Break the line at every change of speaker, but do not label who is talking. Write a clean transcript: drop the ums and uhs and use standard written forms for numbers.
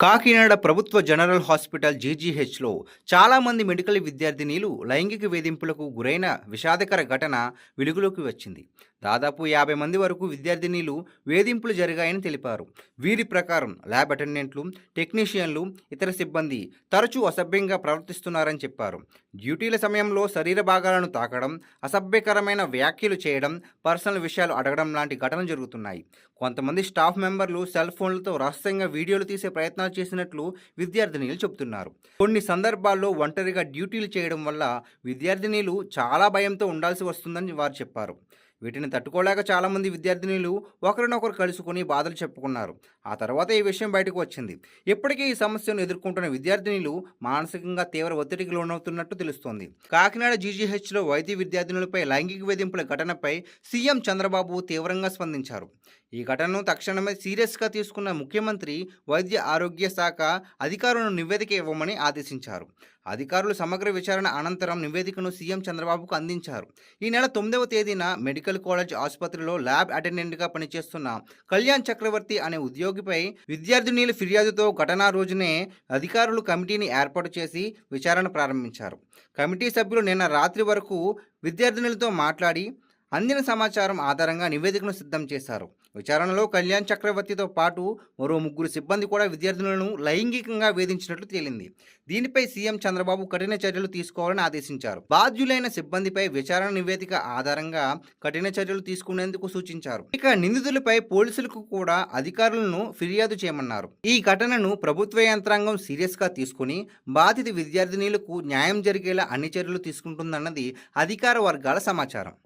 కాకినాడ ప్రభుత్వ general hospital జీజీహెచ్లో చాలామంది medical విద్యార్థినీలు లైంగిక వేధింపులకు గురైన విషాదకర ఘటన వెలుగులోకి వచ్చింది. దాదాపు 50 మంది వరకు విద్యార్థినీలు వేధింపులు జరిగాయని తెలిపారు. వీరి ప్రకారం ల్యాబ్ అటెండెంట్లు, టెక్నీషియన్లు, ఇతర సిబ్బంది తరచూ అసభ్యంగా ప్రవర్తిస్తున్నారని చెప్పారు. డ్యూటీల సమయంలో శరీర భాగాలను తాకడం, అసభ్యకరమైన వ్యాఖ్యలు చేయడం, పర్సనల్ విషయాలు అడగడం లాంటి ఘటనలు జరుగుతున్నాయి. కొంతమంది స్టాఫ్ మెంబర్లు సెల్ ఫోన్లతో రహస్యంగా వీడియోలు తీసే ప్రయత్నాలు చేసినట్లు విద్యార్థినీలు చెబుతున్నారు. కొన్ని సందర్భాల్లో ఒంటరిగా డ్యూటీలు చేయడం వల్ల విద్యార్థినీలు చాలా భయంతో ఉండాల్సి వస్తుందని వారు చెప్పారు. వీటిని తట్టుకోలేక చాలామంది విద్యార్థినీలు ఒకరినొకరు కలుసుకుని బాధలు చెప్పుకున్నారు. ఆ తర్వాత ఈ విషయం బయటకు వచ్చింది. ఇప్పటికీ ఈ సమస్యను ఎదుర్కొంటున్న విద్యార్థినీలు మానసికంగా తీవ్ర ఒత్తిడికి లోనవుతున్నట్టు తెలుస్తోంది. కాకినాడ జీజీహెచ్లో వైద్య విద్యార్థినులపై లైంగిక వేధింపుల ఘటనపై సీఎం చంద్రబాబు తీవ్రంగా స్పందించారు. ఈ ఘటనను తక్షణమే సీరియస్గా తీసుకున్న ముఖ్యమంత్రి వైద్య ఆరోగ్య శాఖ అధికారులను నివేదిక ఇవ్వమని ఆదేశించారు. అధికారులు సమగ్ర విచారణ అనంతరం నివేదికను సీఎం చంద్రబాబుకు అందించారు. ఈ నెల 9వ తేదీన మెడికల్ కాలేజ్ ఆసుపత్రిలో ల్యాబ్ అటెండెంట్గా పనిచేస్తున్న కళ్యాణ్ చక్రవర్తి అనే ఉద్యోగిపై విద్యార్థినీల ఫిర్యాదుతో ఘటనా రోజునే అధికారులు కమిటీని ఏర్పాటు చేసి విచారణ ప్రారంభించారు. కమిటీ సభ్యులు నిన్న రాత్రి వరకు విద్యార్థినులతో మాట్లాడి అందిన సమాచారం ఆధారంగా నివేదికను సిద్ధం చేశారు. విచారణలో కళ్యాణ్ చక్రవర్తితో పాటు మరో 3 సిబ్బంది కూడా విద్యార్థులను లైంగికంగా వేధించినట్లు తేలింది. దీనిపై సీఎం చంద్రబాబు కఠిన చర్యలు తీసుకోవాలని ఆదేశించారు. బాధ్యులైన సిబ్బందిపై విచారణ నివేదిక ఆధారంగా కఠిన చర్యలు తీసుకునేందుకు సూచించారు. ఇక నిందితులపై పోలీసులకు కూడా అధికారులను ఫిర్యాదు చేయమన్నారు. ఈ ఘటనను ప్రభుత్వ యంత్రాంగం సీరియస్గా తీసుకుని బాధిత విద్యార్థినీలకు న్యాయం జరిగేలా అన్ని చర్యలు తీసుకుంటుందన్నది అధికార వర్గాల సమాచారం.